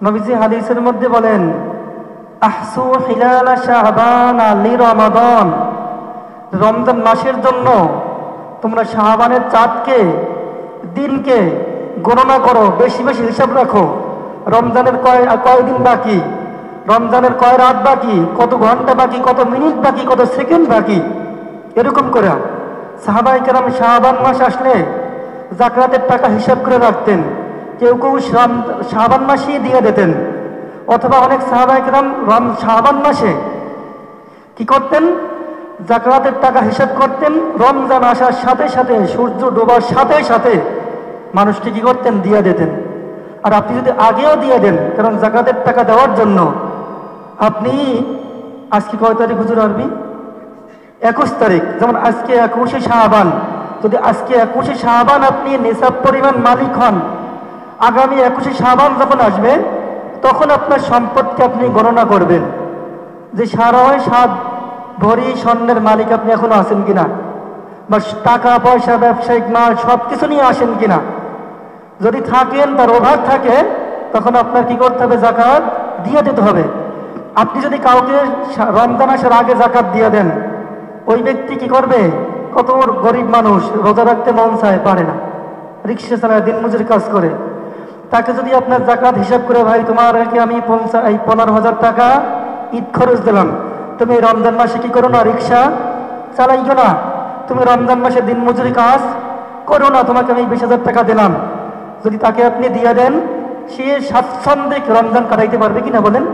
নবীজি হাদিসের মধ্যে বলেন, আহসু হিলালা শাবান লিরমাদান, রমজান মাসের জন্য তোমরা শাবানের চাঁদকে, দিনকে গণনা করো, বেশি বেশি হিসাব রাখো। রমজানের কয় দিন বাকি, রমজানের কয় রাত বাকি, কত ঘন্টা বাকি, কত মিনিট বাকি, কত সেকেন্ড বাকি, এরকম করে সাহাবায়ে কেরাম শাবান মাস আসলে যাকাতের টাকা হিসাব করে রাখতেন। কেউ কেউ শাবান মাসেই দিয়ে দিতেন, অথবা অনেক সাহাবায়ে কেরাম শাবান মাসে কি করতেন, যাকাতের টাকা হিসাব করতেন। রমজান আসার সাথে সাথে, সূর্য ডোবার সাথে সাথে মানুষকে কি করতেন, দিয়ে দিতেন। আর আপনি যদি আগেও দিয়ে দেন, কারণ যাকাতের টাকা দেওয়ার জন্য আপনি আজকে কয় তারিখ হুজুর আরবি, 21 তারিখ, যেমন আজকে 21শে শাবান, যদি আজকে 21শে শাবান আপনি নিসাব পরিমাণ মালিক হন, আগামী 21শে শাবান যখন আসবে তখন আপনার সম্পদকে আপনি গণনা করবেন যে 7.5 ভরি স্বর্ণের মালিক আপনি এখনো আছেন কিনা, বা টাকা পয়সা, ব্যবসায়িক মাল সব কিছু নিয়ে আসেন কিনা। যদি থাকেন, তার অভাব থাকে, তখন আপনার কি করতে হবে, যাকাত দিয়ে দিতে হবে। আপনি যদি কাউকে রমজান আসার আগে যাকাত দিয়ে দেন, ওই ব্যক্তি কি করবে, কত গরিব মানুষ, রোজা রাখতে মন চায়, পারে না, রিক্সা চালায়, দিনমজুরি কাজ করে, তাকে যদি আপনার যাকাত হিসাব করে, ভাই তোমার আমি 15,000 টাকা ঈদ খরচ দিলাম, তুমি রমজান মাসে কি করো না, রিক্সা চালাইও না, তুমি রমজান মাসে দিনমজুরি কাজ করো না, তোমাকে আমি 20,000 টাকা দিলাম, যদি তাকে আপনি দিয়ে দেন, সে স্বাচ্ছন্দ্যে রমজান কাটাইতে পারবে কিনা বলেন?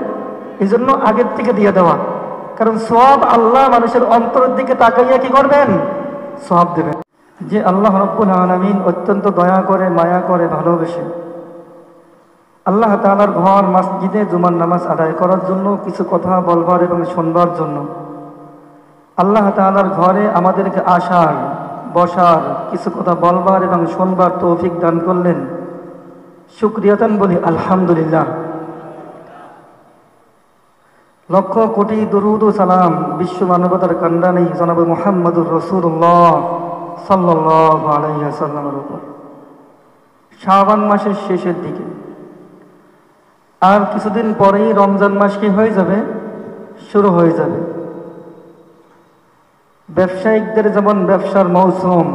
এই জন্য আগের থেকে দিয়ে দেওয়া, কারণ সওয়াব আল্লাহ মানুষের অন্তরের দিকে তাকাইয়া কি করবেন, সওয়াব দেবেন। যে আল্লাহ রাব্বুল আলামিন অত্যন্ত দয়া করে, মায়া করে, ভালোবেসে আল্লাহ তাআলার ঘর মসজিদে জুমার নামাজ আদায় করার জন্য, কিছু কথা বলবার এবং শুনবার জন্য আল্লাহ তাআলার ঘরে আমাদেরকে আসার, বসার, কিছু কথা বলবার এবং শুনবার তৌফিক দান করলেন। শুকরিয়াতান বলি আলহামদুলিল্লাহ। লক্ষ কোটি দরুদ ও সালাম বিশ্ব মানবতার কান্ডানি জনাব মুহাম্মদুর রাসূলুল্লাহ সাল্লাল্লাহু আলাইহি ওয়াসাল্লামের উপর। শাবান মাসের শেষের দিকে, আর কিছুদিন পরেই রমজান মাস কি হয়ে যাবে, শুরু হয়ে যাবে। ব্যবসায়িকদের যেমন ব্যবসার মৌসুম,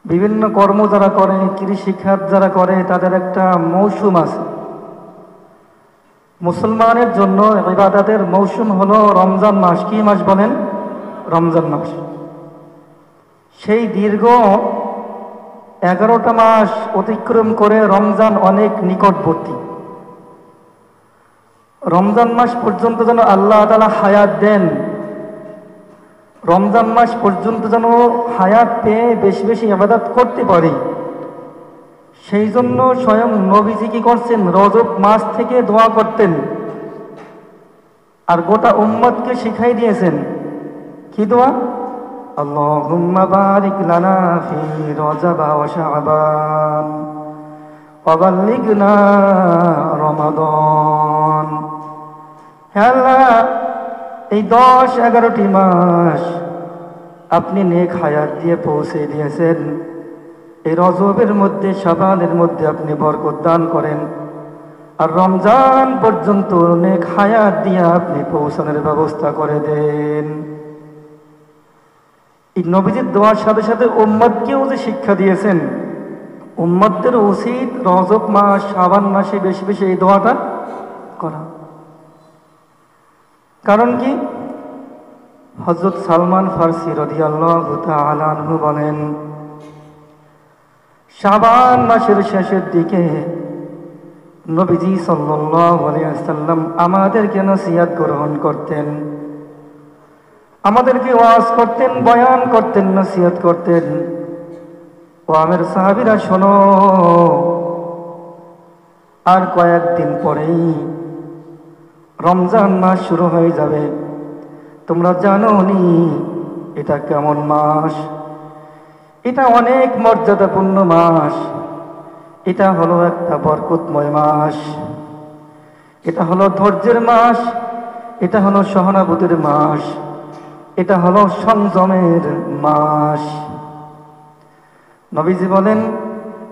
বিভিন্ন কর্ম যারা করে, কৃষিখাত যারা করে, তাদের একটা মৌসুম আছে। মুসলমানের জন্য ইবাদতের মৌসুম হলো রমজান মাস। কি মাস বলেন? রমজান মাস। সেই দীর্ঘ 11টা মাস অতিক্রম করে রমজান অনেক নিকটবর্তী। রমজান মাস পর্যন্ত যেন আল্লাহ তাআলা হায়াত দেন, রমজান মাস পর্যন্ত যেন হায়াত পেয়ে বেশি বেশি ইবাদত করতে পারি, সেই জন্য স্বয়ং নবীজি কি করছেন, রজব মাস থেকে দোয়া করতেন, আর গোটা উম্মতকে শিখাই দিয়েছেন। কি দোয়া? আল্লাহুম্মা বারিক লানা ফি রজব ওয়া শাবান ওয়া বাল্লিগনা রমাদান। হে আল্লাহ, এই 10-11টি মাস আপনি নেক হায়াত দিয়ে পৌঁছে দিয়েছেন, এই রজবের মধ্যে, শাবানের মধ্যে আপনি বরকত দান করেন, আর রমজান পর্যন্ত নেক হায়াত দিয়ে আপনি পৌঁছানোর ব্যবস্থা করে দেন। এই নবীজির দোয়ার সাথে সাথে উম্মতকেও যে শিক্ষা দিয়েছেন, উম্মতদের উচিত রজব মাস, শাবান মাসে বেশি বেশি এই দোয়াটা করা। কারণ কি? হযরত সালমান ফারসি রাদিয়াল্লাহু তাআলা আনহু বলেন, শাবান মাসের শেষের দিকে নবীজি সাল্লাল্লাহু আলাইহি ওয়াসাল্লাম আমাদেরকে নসিহত গ্রহণ করতেন, আমাদেরকে ওয়াজ করতেন, বয়ান করতেন, নসিহত করতেন। ও আমের সাহাবীরা শোনো, আর কয়েকদিন পরেই রমজান মাস শুরু হয়ে যাবে। তোমরা জানো নি এটা কেমন মাস? এটা অনেক মর্যাদাপূর্ণ মাস, এটা হলো একটা বরকতময় মাস, এটা হলো ধৈর্যের মাস, এটা হলো সহানুভূতির মাস, এটা হলো সংযমের মাস। নবীজি বলেন,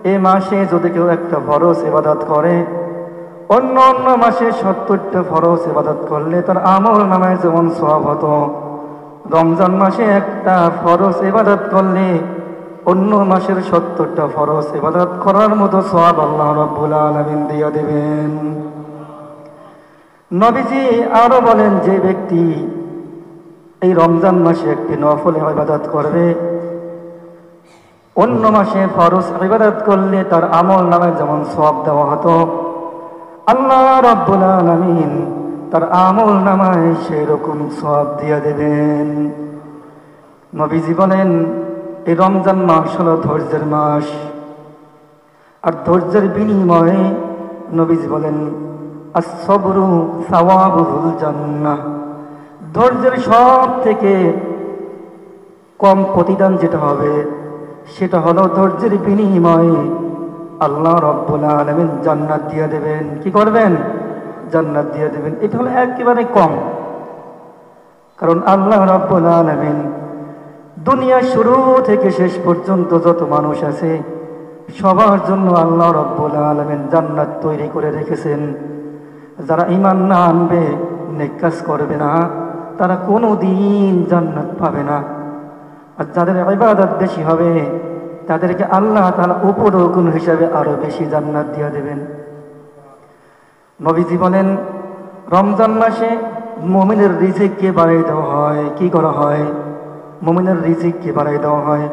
এই মাসে যদি কেউ একটা ফরজ ইবাদত করে, অন্য অন্য মাসে 70টা ফরজ ইবাদত করলে তার আমল নামায় যেমন সওয়াব হতো, রমজান মাসে একটা ফরজ ইবাদত করলে অন্য মাসের 70টা ফরজ ইবাদত করার মতো সওয়াব আল্লাহ রাব্বুল আলামিন দিয়ে দেবেন। নবীজি আরো বলেন, যে ব্যক্তি এই রমজান মাসে একটি নফল ইবাদত করবে, অন্য মাসে ফরজ ইবাদত করলে তার আমল নামায় যেমন সওয়াব দেওয়া হতো, আল্লাহ রাব্বুল আলামিন তার আমল নামায় সেই রকম সওয়াব দিয়ে দেবেন। নবীজি বলেন, এই রমজান মাস হলো ধৈর্যের মাস, আর ধৈর্যের বিনিময়ে নবীজি বলেন, আস-সাবরু সাওয়াবুল জান্নাহ, ধৈর্যের সব থেকে কম প্রতিদান যেটা হবে সেটা হলো ধৈর্যের বিনিময়ে আল্লাহ রাব্বুল আলামিন জান্নাত দিয়ে দেবেন। কি করবেন? জান্নাত দিয়ে দেবেন। এটা হলো একেবারে কম, কারণ আল্লাহ রাব্বুল আলামিন দুনিয়া শুরু থেকে শেষ পর্যন্ত যত মানুষ আছে সবার জন্য আল্লাহ রাব্বুল আলামিন জান্নাত তৈরি করে রেখেছেন। যারা ঈমান না আনবে, নেক কাজ করবে না, তারা কোনোদিন জান্নাত পাবে না। আর যাদের ইবাদত বেশি হবে তাদেরকে আল্লাহ তাআলা উপরোক্ত হিসাবে আরো বেশি জান্নাত দিয়ে দেবেন। নবীজি বলেন, রমজান মাসে মুমিনের রিজিককে বাড়িয়ে দেওয়া হয়। কি করা হয়? মুমিনের রিজিককে বাড়িয়ে দেওয়া হয়।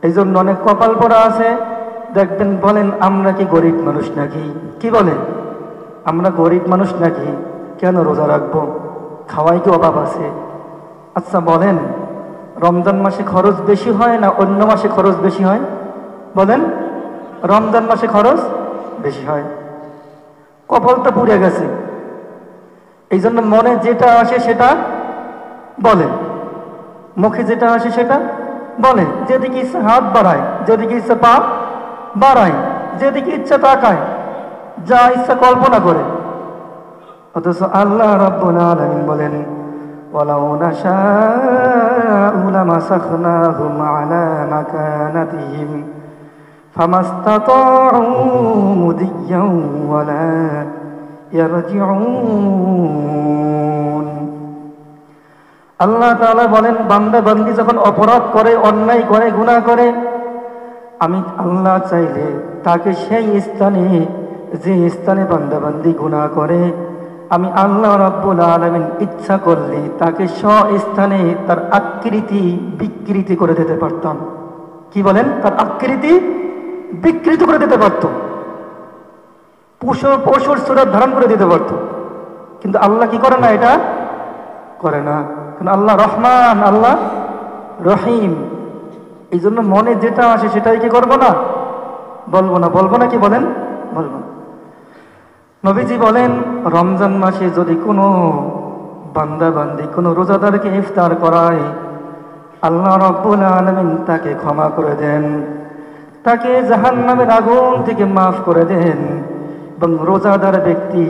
এই জন্য অনেক কপাল পোড়া আছে, দেখবেন বলেন, আমরা কি গরিব মানুষ নাকি? কি বলেন? আমরা গরিব মানুষ নাকি? কেন রোজা রাখবো? খাওয়াই কি অভাব আছে? আচ্ছা বলেন, রমজান মাসে খরচ বেশি হয় না অন্য মাসে খরচ বেশি হয়? বলেন, রমজান মাসে খরচ বেশি হয়। কপালটা পুড়ে গেছে, এই জন্য মনে যেটা আসে সেটা বলে, মুখে যেটা আসে সেটা বলে, যেদিকে ইচ্ছা হাত বাড়ায়, যেদিকে ইচ্ছা পা বাড়ায়, যেদিকে ইচ্ছা তাকায়, যা ইচ্ছা কল্পনা করে। অথচ আল্লাহ রাব্বুল আলামিন বলেন, ওয়ালাউ নাশাউ লামাসাখনাহুম আলা মাকানাতিহিম ফামাস্তাতাউ মুদিয়্যান ওয়ালা ইয়ারজিউন। আল্লাহ তাআলা বলেন, বান্দা বান্দি যখন অপরাধ করে, অন্যায় করে, গুনাহ করে, আমি আল্লাহ চাইলে তাকে সেই স্থানে, যে স্থানে বান্দা বান্দি গুনাহ করে, আমি আল্লাহ রাব্বুল আলামিন ইচ্ছা করলে তাকে স্থানে তার আকৃতি বিকৃতি করে দিতে পারতাম। কি বলেন? তার আকৃতি বিকৃত করে দিতে পারত, পশুর সুরত ধারণ করে দিতে পারত। কিন্তু আল্লাহ কি করে না? এটা করে না। কারণ আল্লাহ রহমান, আল্লাহ রহিম। এই জন্য মনে যেটা আসে সেটাই কি করবো না? বলবো না। বলবো না? কি বলেন? বলবো না। নবীজি বলেন, রমজান মাসে যদি কোনো বান্দা বান্দি কোনো রোজাদারকে ইফতার করায়, আল্লাহ রাব্বুল আলামিন তাকে ক্ষমা করে দেন, তাকে জাহান্নামের আগুন থেকে মাফ করে দেন। এবং রোজাদার ব্যক্তি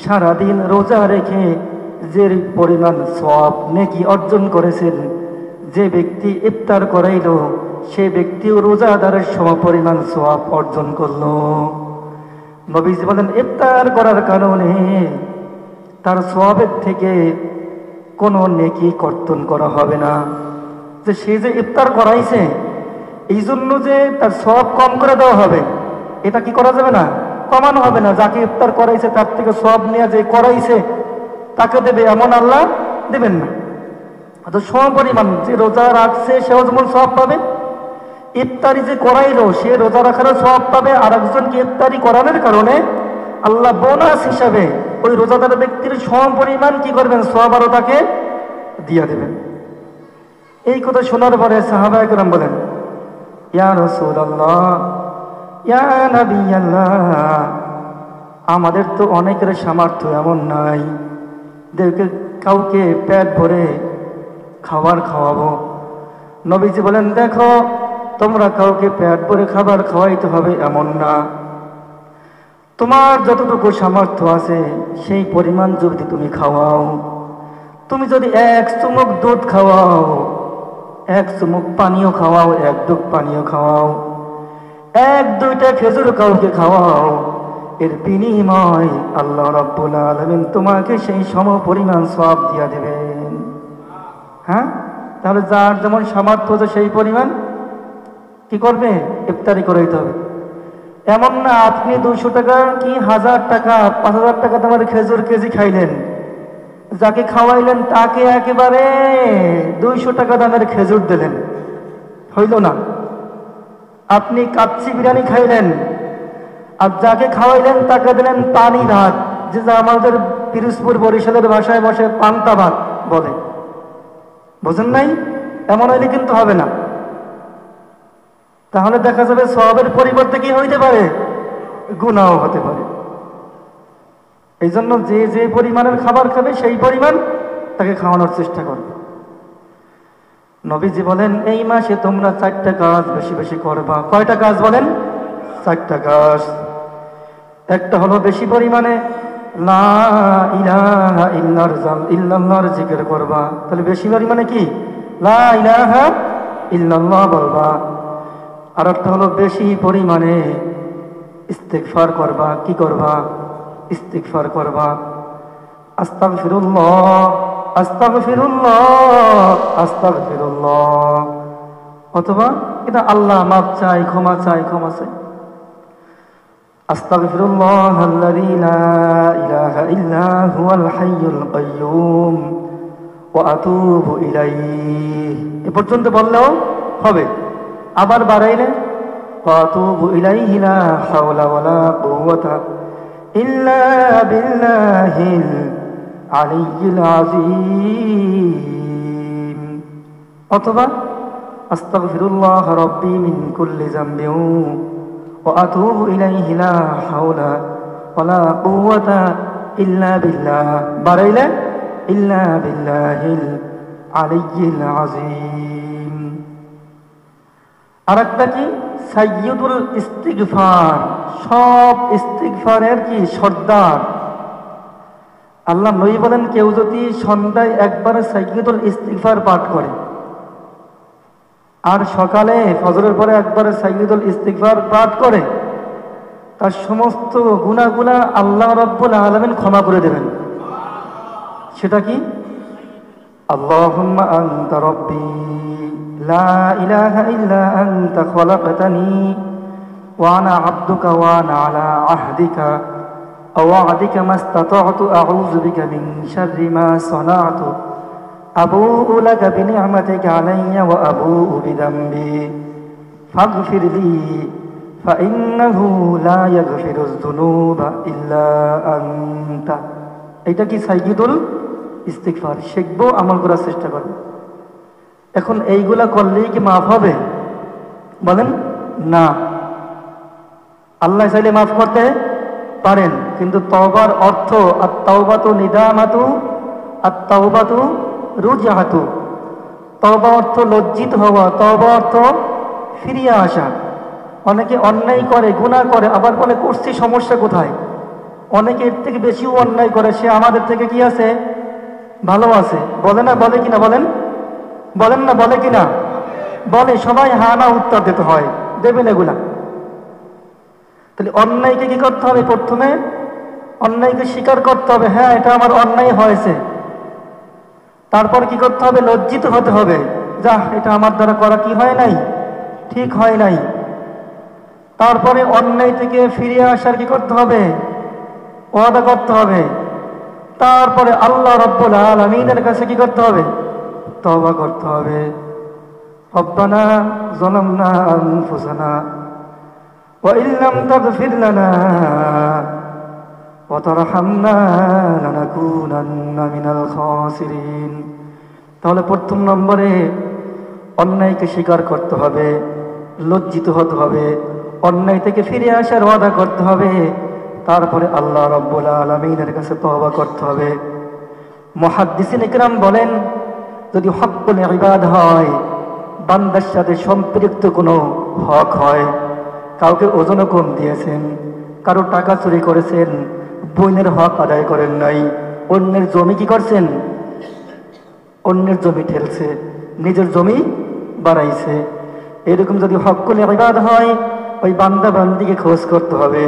সারাদিন রোজা রেখে যে পরিমাণ সওয়াব নেকি অর্জন করেছেন, যে ব্যক্তি ইফতার করাইল সে ব্যক্তিও রোজাদারের সমপরিমাণ সওয়াব অর্জন করলো। নবীজি বলেন, ইফতার করার কারণে তার সওয়াবের থেকে কোনো নেকি কর্তন করা হবে না। যে সে যে ইফতার করাইছে এই জন্য যে তার সওয়াব কম করে দেওয়া হবে, এটা কি করা যাবে না? কমানো হবে না। যাকে ইফতার করাইছে তার থেকে সওয়াব নিয়ে যে করাইছে তাকে দেবে, এমন আল্লাহ দেবেন না। তো সমপরিমাণ যে রোজা রাখছে সেও যেমন সওয়াব পাবে, ইফতারি যে করাইলো সে রোজা রাখারও সওয়াব পাবে। আর একজনকে ইফতারি করানোর কারণে আল্লাহ বোনাস হিসাবে ওই রোজাদার ব্যক্তির সমপরিমাণ কি করবেন? সওয়াব আরো তাকে দিয়া দেবেন। এই কথা শোনার পরে সাহাবায়ে কেরাম বলেন, ইয়া রাসূলুল্লাহ, ইয়া নবিয়াল্লাহ, আমাদের তো অনেকের সামর্থ্য এমন নাই দেখে কাউকে পেট ভরে খাবার খাওয়াবো। নবীজি বলেন, দেখো, তোমরা কাউকে পেট ভরে খাবার খাওয়াইতে হবে এমন না। তোমার যতটুকু সামর্থ্য আছে সেই পরিমাণ যদি তুমি খাওয়াও, তুমি যদি এক চুমুক দুধ খাওয়াও, এক চুমুক পানীয় খাওয়াও, এক ডুব পানীয় খাওয়াও, এক দুইটা খেজুর কাউকে খাওয়াও, এর বিনিময় আল্লাহ রাব্বুল আলামিন তোমাকে সেই সম পরিমাণ সওয়াব দিয়া দেবেন। হ্যাঁ, তাহলে যার যেমন সামর্থ্য আছে সেই পরিমাণ কি করবে? ইফতারি করে দিতে হবে। এমন না আপনি 200 টাকা কি 1000 টাকা 5000 টাকা তোমার খেজুর কেজি খাইলেন, যাকে খাওয়াইলেন তাকে একেবারে 200 টাকা দামের খেজুর দিলেন, হইল না। আপনি কাচ্চি বিরিয়ানি খাইলেন, আর যাকে খাওয়াইলেন তাকে দিলেন পানি ভাত, যে যা আমাদের পিরোজপুর বরিশালের ভাষায় বসে পান্তা ভাত বলে, বোঝেন নাই? এমন হইলে কিন্তু হবে না। তাহলে দেখা যাবে সওয়াবের পরিবর্তে কি হইতে পারে? গুনাহ হতে পারে। এই জন্য যে যে পরিমাণের খাবার খাবে সেই পরিমাণ তাকে খাওয়ানোর চেষ্টা করবে। নবীজি বলেন এই মাসে তোমরা 4টা কাজ বেশি বেশি করবা। কয়টা কাজ বলেন? 4টা কাজ। একটা হলো বেশি পরিমাণে লা ইলাহা ইল্লাল্লাহর জিকির করবা। তাহলে বেশি পরিমাণে কি? লা ইলাহা ইল্লাল্লাহ বলবা। আর একটা হলো বেশি পরিমাণে ইস্তিগফার করবা। কি করবা? ইস্তিগফার করবা। আস্তাগফিরুল্লাহ আস্তাগফিরুল্লাহ আস্তাগফিরুল্লাহ, অথবা এটা আল্লাহ মাফ চাই, ক্ষমা চাই, ক্ষমা চাই। আস্তাগফিরুল্লাহাল্লাযী লা ইলাহা ইল্লা হুয়াল হাইয়ুল কাইয়্যুম ওয়া আতুবু ইলাইহি, এ পর্যন্ত বললেও হবে। আবার বাড়াইলে ওয়া আতুবু ইলাইহি লা হাওলা ওয়ালা কুওয়াতা ইল্লা বিল্লাহিল আলিয়্যিল আযীম, অথবা আস্তাগফিরুল্লাহ রাব্বি মিন কুল্লি যামবিন ওয়া আতুবু ইলাইহি লা হাওলা ওয়ালা কুওয়াতা ইল্লা বিল্লাহ, বাড়াইলে ইল্লা বিল্লাহিল আলিয়্যিল আযীম। আরেকটা কি? সাইয়্যিদুল ইস্তিগফার, সব ইস্তিগফারের কি? সর্দার। আল্লাহ নবী বলেন কেউ যদি সন্ধ্যায় একবার সাইয়্যিদুল ইস্তিগফার পাঠ করে আর সকালে ফজরের পরে একবার সাইয়্যিদুল ইস্তিগফার পাঠ করে, তার সমস্ত গুনাহগুলো আল্লাহ রাব্বুল আলামিন ক্ষমা করে দেবেন। সেটা কি? আল্লাহুম্মা আনতা রাব্বি লা ইলাহা ইল্লা আনতা খালাকতানি ওয়া আনা আবদুকা ওয়া আনা আলা আহদিকা ওয়া'দিকা মাস্তাতা'তু আউযু বিকা মিন শাররি মা সানা'তু আবুউ লাকা বিনি'মাতিকা আলাইয়া ওয়া আবুউ বিযামবি ফাগফিরলি ফাইন্নাহু লা ইয়াগফিরুয যুনুবা ইল্লা আনতা। এটা কি? সাইয়্যিদুল ইস্তিগফার। শিখবো, আমল করার চেষ্টা করব। এখন এইগুলা করলেই কি মাফ হবে? বলেন না। আল্লাহ চাইলে মাফ করতে পারেন, কিন্তু তওবার অর্থ আত-তাওবাতু নিদামাতু আত-তাওবাতু রুজআতু। তওবা অর্থ লজ্জিত হওয়া, তওবা অর্থ ফিরিয়ে আসা। অনেকে অন্যায় করে, গুনাহ করে, আবার বলে করছি, সমস্যা কোথায়? অনেকে এর থেকে বেশিও অন্যায় করে, সে আমাদের থেকে কি আছে? ভালো আছে। বলে না? বলে কিনা? বলেন, বলেন না? বলে কিনা? বলে। সবাই হা না উত্তর দিতে হয়, দেবেন এগুলা। তাহলে অন্যায়কে কি করতে হবে? প্রথমে অন্যায়কে স্বীকার করতে হবে, হ্যাঁ এটা আমার অন্যায় হয়েছে। তারপর কি করতে হবে? লজ্জিত হতে হবে, যা এটা আমার দ্বারা করা কি হয় নাই, ঠিক হয় নাই। তারপরে অন্যায় থেকে ফিরে আসার কি করতে হবে? ওয়াদা করতে হবে। তারপরে আল্লাহ রাব্বুল আলামিনের কাছে কি করতে হবে? তওবা করতে হবে। রব্বানা যালামনা আনফুসানা ওয়া ইল্লাম তাগফির লানা ওয়া তারহামনা লানাকুনান্না মিনাল খাসিরিন। তাহলে প্রথম নম্বরে অন্যায়কে স্বীকার করতে হবে, লজ্জিত হতে হবে, অন্যায় থেকে ফিরে আসার ওয়াদা করতে হবে। তারপরে আল্লাহ রাব্বুল আলামিনের কাছে তওবা করতে হবে। মুহাদ্দিসিন ইকরাম বলেন, যদি হক্কুল ইবাদ হয়, বান্দার সাথে সম্পৃক্ত কোনো হক হয়, কাউকে ওজন কম দিয়েছেন, কারো টাকা চুরি করেছেন, বোনের হক আদায় করেন নাই, অন্যের জমি কি করছেন? অন্যের জমি ঠেলছে, নিজের জমি বাড়াইছে, এরকম যদি হক্কুল ইবাদ হয়, ওই বান্দা বান্দিকে খোঁজ করতে হবে।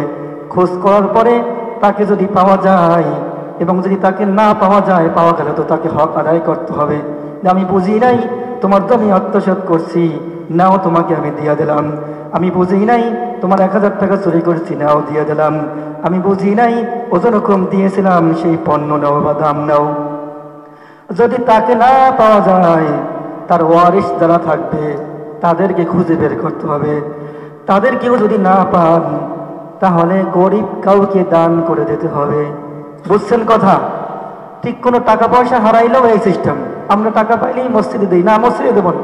খোঁজ করার পরে তাকে যদি পাওয়া যায় এবং যদি তাকে না পাওয়া যায়, পাওয়া গেলে তো তাকে হক আদায় করতে হবে। যে আমি বুঝি নাই, তোমার তো আমি আত্মসাৎ করছি, নাও তোমাকে আমি দিয়ে দিলাম। আমি বুঝি নাই তোমার 1000 টাকা চুরি করছি, নাও দিয়ে দিলাম। আমি বুঝি নাই ওজন কম দিয়েছিলাম, সেই পণ্য নাও বা দাম নাও। যদি তাকে না পাওয়া যায়, তার ওয়ারিশ যারা থাকবে তাদেরকে খুঁজে বের করতে হবে। তাদেরকেও যদি না পান, তাহলে গরিব কাউকে দান করে দিতে হবে। বুঝছেন কথা? ঠিক কোনো টাকা পয়সা হারাইলেও এই সিস্টেম, আমরা টাকা পাইলেই মসজিদে দিই না, মসজিদে দেব না,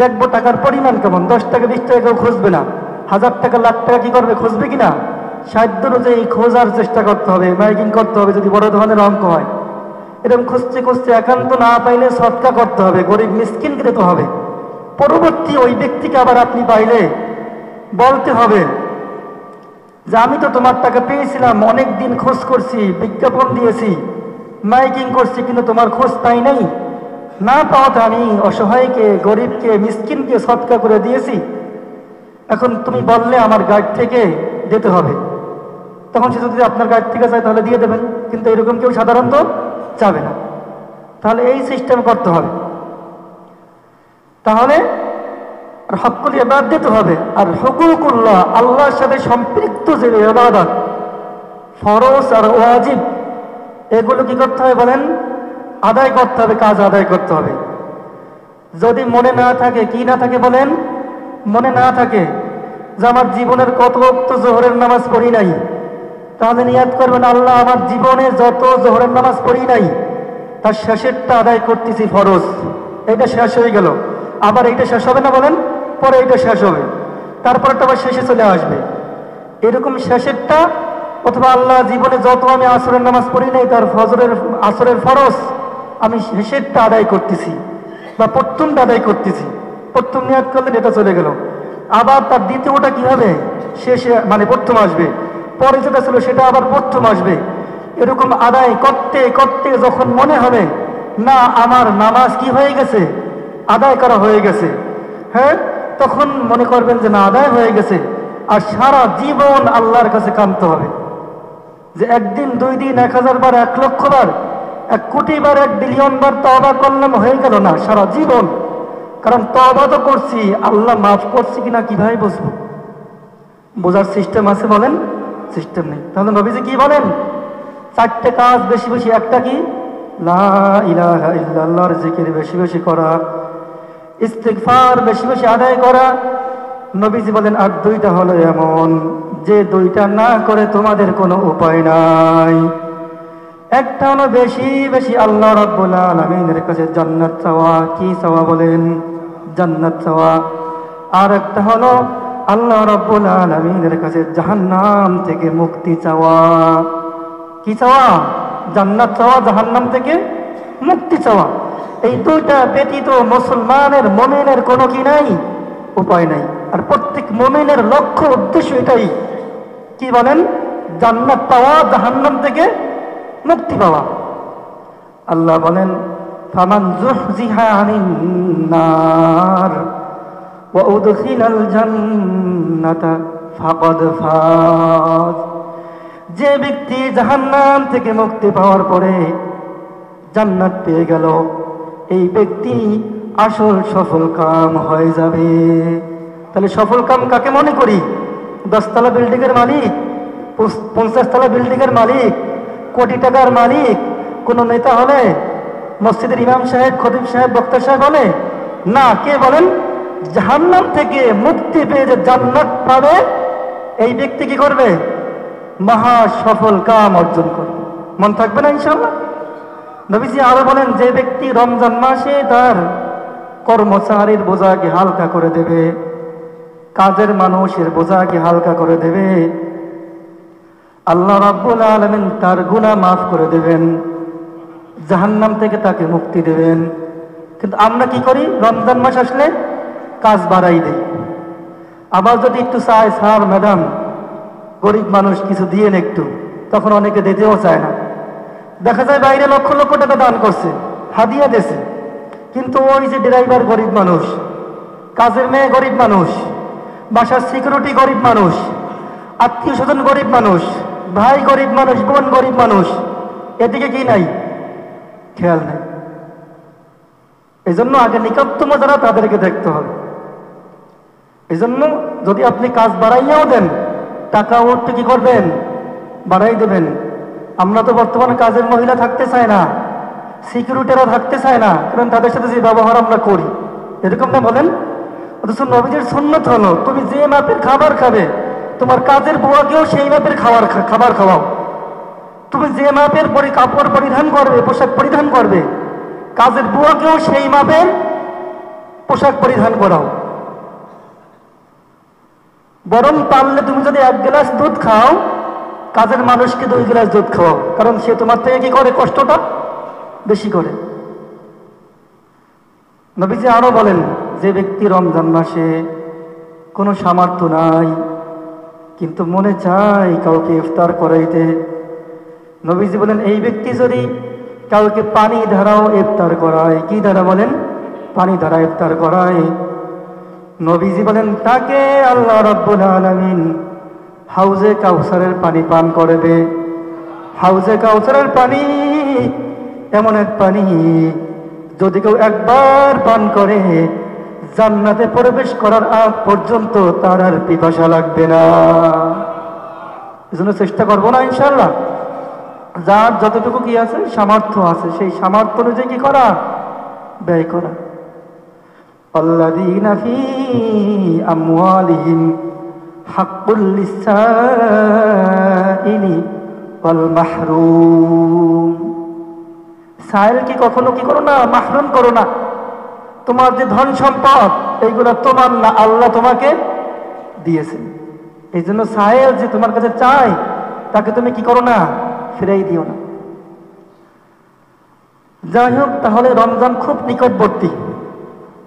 দেখবো টাকার পরিমাণ কেমন। 10 টাকা 20 টাকা কেউ খুঁজবে না, 1000 টাকা লাখ টাকা কি করবে, খুঁজবে কিনা? সাধ্য অনুযায়ী খোঁজার চেষ্টা করতে হবে, মাইকিং করতে হবে যদি বড় ধরনের অঙ্ক হয়। এরকম খুঁজতে খুঁজতে একান্ত না পাইলে সৎকা করতে হবে, গরিব মিসকিনকে দিতে হবে। পরবর্তী ওই ব্যক্তিকে আবার আপনি পাইলে বলতে হবে যে আমি তো তোমার টাকা পেয়েছিলাম, অনেক দিন খোঁজ করছি, বিজ্ঞাপন দিয়েছি, মাইকিং করছি, কিন্তু তোমার খোঁজ পাই নাই। না পাওয়াতে আমি অসহায়কে, গরিবকে, মিসকিনকে সৎকা করে দিয়েছি। এখন তুমি বললে আমার গাড়ি থেকে দিতে হবে, তখন সে যদি আপনার গাড়ি থেকে চায় তাহলে দিয়ে দেবেন, কিন্তু এরকম কেউ সাধারণত যাবে না। তাহলে এই সিস্টেম করতে হবে। তাহলে হকুল ইবাদত দিতে হবে। আর হুকুকুল্লাহ, আল্লাহর সাথে সম্পৃক্ত যে ইবাদত, ফরজ আর ওয়াজিব, এগুলো কি করতে হবে বলেন? আদায় করতে হবে, কাজ আদায় করতে হবে। যদি মনে না থাকে, কি না থাকে বলেন? মনে না থাকে যে আমার জীবনের কত ওয়াক্ত জোহরের নামাজ পড়ি নাই, তাহলে নিয়াত করবেন আল্লাহ আমার জীবনে যত জোহরের নামাজ পড়ি নাই তার শেষেরটা আদায় করতেছি, ফরজ। এটা শেষ হয়ে গেল, আবার এইটা শেষ হবে না বলেন? পরে এটা শেষ হবে, তারপরটা আবার শেষে চলে আসবে। এরকম শেষেরটা, অথবা আল্লাহ জীবনে যত আমি আসরের নামাজ পড়ি নাই তার আসরের ফরজ আমি শেষেরটা আদায় করতেছি বা প্রথমটা আদায় করতেছি। প্রথম নিয়াত করলেন, এটা চলে গেল। আবার তার দ্বিতীয়টা কি হবে? শেষে মানে প্রথম আসবে, পরে যেটা ছিল সেটা আবার প্রথম আসবে। এরকম আদায় করতে করতে যখন মনে হবে না আমার নামাজ কি হয়ে গেছে, আদায় করা হয়ে গেছে, হ্যাঁ, তখন মনে করবেন যে না আদায় হয়ে গেছে। আর সারা জীবন আল্লাহর কাছে কাঁদতে হবে যে একদিন, 2 দিন, 1000 বার, 1 লক্ষ বার, 1 কোটি বার, 1 বিলিয়ন বার তওবা করলাম, হয়ে গেল না, সারা জীবন। কারণ তওবা তো করছি, আল্লাহ মাফ করছি কিনা কিভাবে বুঝবো? বোঝার সিস্টেম আছে বলেন? সিস্টেম নেই। তাহলে নবীজি কি বলেন? 4টে কাজ বেশি বেশি। একটা কি? লা ইলাহা ইল্লাল্লাহর জিকির বেশি বেশি করা, ইস্তিগফার বেশি বেশি আদায় করা। নবীজি বলেন আর 2টা হলো এমন যে 2টা না করে তোমাদের কোনো উপায় নাই। একটা হলো বেশি বেশি আল্লাহ রাব্বুল আলামিনের কাছে জান্নাত চাওয়া। কি চাওয়া বলেন? জান্নাত চাওয়া। আর একটা হলো আল্লাহ রাব্বুল আলামিনের কাছে জাহান্নাম থেকে মুক্তি চাওয়া। কি চাওয়া? জান্নাত চাওয়া, জাহান্নাম থেকে মুক্তি চাওয়া। এই 2টা ব্যতীত মুসলমানের, মুমিনের কোনো কি নাই, উপায় নাই। আর প্রত্যেক মুমিনের লক্ষ্য উদ্দেশ্য এটাই। কি বলেন? জান্নাত পাওয়া, জাহান্নাম থেকে মুক্তি পাওয়া। আল্লাহ বলেন ফামান যুহজিহা আনিন নার ওয়া উদখিলাল জান্নাতা ফাকাদ ফাজ। যে ব্যক্তি জাহান্নাম থেকে মুক্তি পাওয়ার পরে জান্নাত পেয়ে গেল, এই ব্যক্তি আসল সফল কাম হয়ে যাবে। তাহলে সফল কাম কাকে মনে করি? 10 তলা বিল্ডিং এর মালিক, 50 তলা বিল্ডিং এর মালিক, কোটি টাকার মালিক কোন নেতা হলে, মসজিদের ইমাম সাহেব, খতিব সাহেব, বক্তা সাহেব হলে না। কে বলেন? জাহান্নাম থেকে মুক্তি পেয়ে যে জান্নাত পাবে, এই ব্যক্তি কি করবে? মহা সফল কাম অর্জন করবে। মন থাকবে না ইনশাআল্লাহ? নবীজি আরো বলেন যে ব্যক্তি রমজান মাসে তার কর্মচারীর বোঝাকে হালকা করে দেবে, কাজের মানুষের বোঝাকে হালকা করে দেবে, আল্লাহ রাব্বুল আলামিন তার গুনাহ মাফ করে দেবেন, জাহান্নাম থেকে তাকে মুক্তি দেবেন। কিন্তু আমরা কি করি? রমজান মাস আসলে কাজ বাড়াই দেই। আবার যদি একটু চায়, স্যার ম্যাডাম গরিব মানুষ কিছু দিয়েন একটু, তখন অনেকে দিতেও চায় না। দেখা যায় বাইরে লক্ষ লক্ষ টাকা দান করছে, হাদিয়া দিয়েছে, কিন্তু ওই যে ড্রাইভার গরিব মানুষ, কাজের মেয়ে গরিব মানুষ, বাসার সিকিউরিটি গরিব মানুষ, আত্মীয় স্বজন গরিব মানুষ, ভাই গরিব মানুষ, বোন গরিব মানুষ, এদিকে কি নাই, খেয়াল নেই। এই জন্য আগে নিকটতম যারা তাদেরকে দেখতে হবে। এই জন্য যদি আপনি কাজ বাড়াইয়াও দেন, টাকাও একটু কি করবেন, বাড়াই দেবেন। আমরা তো বর্তমানে কাজের মহিলা থাকতে চায় না, সিকিউরিটিরা থাকতে চায় না, কারণ তাদের সাথে যে ব্যবহার আমরা করি, এরকম না বলেন? অথচ নবীদের সুন্নত হলো তুমি যে মাপের খাবার খাবে তোমার কাজের বুয়াকেও সেই মাপের খাবার খাওয়াও। তুমি যে মাপের কাপড় পরিধান করবে, পোশাক পরিধান করবে, কাজের বুয়াকেও সেই মাপের পোশাক পরিধান করাও। বরং পারলে তুমি যদি 1 গ্লাস দুধ খাও, কাজের মানুষকে 2 গ্লাস দুধ খাওয়াও, কারণ সে তোমার থেকে কি করে, কষ্টটা বেশি করে। নবীজি আরো বলেন, যে ব্যক্তি রমজান মাসে কোনো সামর্থ্য নাই কিন্তু মনে চায় কাউকে ইফতার করাইতে, নবীজি বলেন এই ব্যক্তি যদি কাউকে পানি ধারাও ইফতার করায়, কি দ্বারা বলেন, পানি ধারা ইফতার করায়, নবীজি বলেন তাকে আল্লাহ রাব্বুল আলামিন হাউজে কাউসারের পানি পান করবে। হাউজে কাউসারের পানি এমন এক পানি যদি কেউ একবার পান করে জান্নাতে প্রবেশ করার আগ পর্যন্ত তার আর পিপাসা লাগবে না। এজন্য চেষ্টা করবো না ইনশাআল্লাহ, যার যতটুকু কি আছে সামর্থ্য আছে সেই সামর্থ্য অনুযায়ী কি করা, ব্যয় করা। আল্লাযীনা ফী আমওয়ালিহিম হাক্কুল লিসাইলি ওয়াল মাহরুম। সাইলকে কখনো কি করো না, মাহরুম করো না। তোমার যে ধন সম্পদ এইগুলো তোমার না, আল্লাহ তোমাকে দিয়েছেন। এই জন্য সাইল যে তোমার কাছে চায় তাকে তুমি কি করো না, ফিরাই দিও না। যাই হোক, তাহলে রমজান খুব নিকটবর্তী,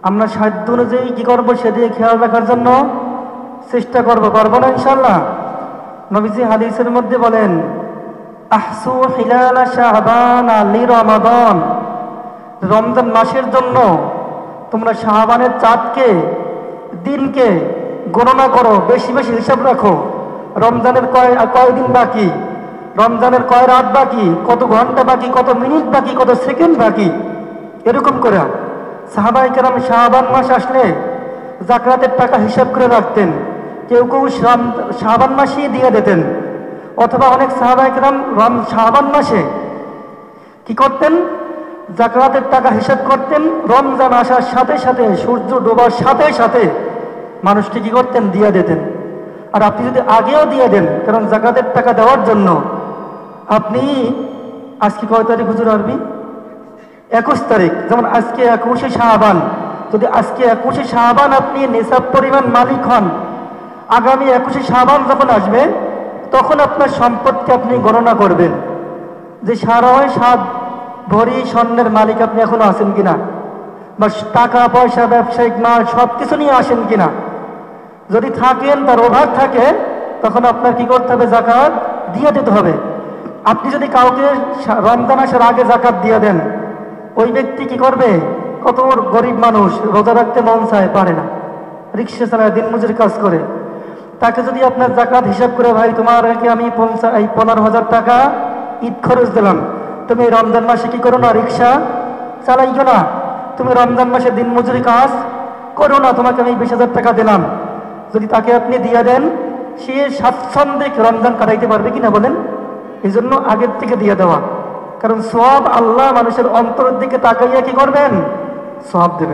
আমরা সাধ্য অনুযায়ী কি করবো সেদিকে খেয়াল রাখার জন্য চেষ্টা করবো, পারবো না ইনশাআল্লাহ? নবীজি হাদিসের মধ্যে বলেন আহসু হিলালা শাবান লিরমাদান, রমজান মাসের জন্য তোমরা শাবানের চাঁদকে, দিনকে গণনা করো, বেশি বেশি হিসাব রাখো। রমজানের কয় দিন বাকি, রমজানের কয় রাত বাকি, কত ঘন্টা বাকি, কত মিনিট বাকি, কত সেকেন্ড বাকি, এরকম করে। সাহাবায়ে কেরাম শাবান মাস আসলে যাকাতের টাকা হিসাব করে রাখতেন, কেউ কেউ শাবান মাসেই দিয়ে দিতেন, অথবা অনেক সাহাবায়ে কেরাম শাবান মাসে কি করতেন, যাকাতের টাকা হিসাব করতেন। রমজান আসার সাথে সাথে, সূর্য ডোবার সাথে সাথে মানুষকে কি করতেন, দিয়ে দিতেন। আর আপনি যদি আগেও দিয়ে দেন, কারণ যাকাতের টাকা দেওয়ার জন্য আপনি আজকে কয় তারিখ হুজুর আরবি, 21 তারিখ, যেমন আজকে 21শে শাবান, যদি আজকে 21শে শাবান আপনি নিসাব পরিমাণ মালিক হন, আগামী 21শে শাবান যখন আসবে তখন আপনার সম্পদকে আপনি গণনা করবেন যে 7.5 ভরি স্বর্ণের মালিক আপনি এখনো আছেন কিনা, বা টাকা পয়সা ব্যবসায়িক মাল সব কিছু নিয়ে আসেন কিনা। যদি থাকেন, তার অভাব থাকে, তখন আপনার কি করতে হবে, যাকাত দিয়ে দিতে হবে। আপনি যদি কাউকে রমজান আসার আগে যাকাত দিয়ে দেন, ওই ব্যক্তি কি করবে, কত গরিব মানুষ, রোজা রাখতে মন চায়, পারে না, রিক্সা চালায়, দিনমজুরি কাজ করে, তাকে যদি আপনার যাকাত হিসাব করে, ভাই তোমার আমি 15,000 টাকা ঈদ খরচ দিলাম, তুমি রমজান মাসে কি করো না, রিক্সা চালাইও না, তুমি রমজান মাসে দিনমজুরি কাজ করো না, তোমাকে আমি 20,000 টাকা দিলাম, যদি তাকে আপনি দিয়ে দেন, সে স্বাচ্ছন্দ্যে রমজান কাটাইতে পারবে কিনা বলেন? এই জন্য আগের থেকে দিয়ে দেওয়া, কারণ সওয়াব আল্লাহ মানুষের অন্তরের দিকে তাকাইয়া কি করবেন, সওয়াব দেবেন।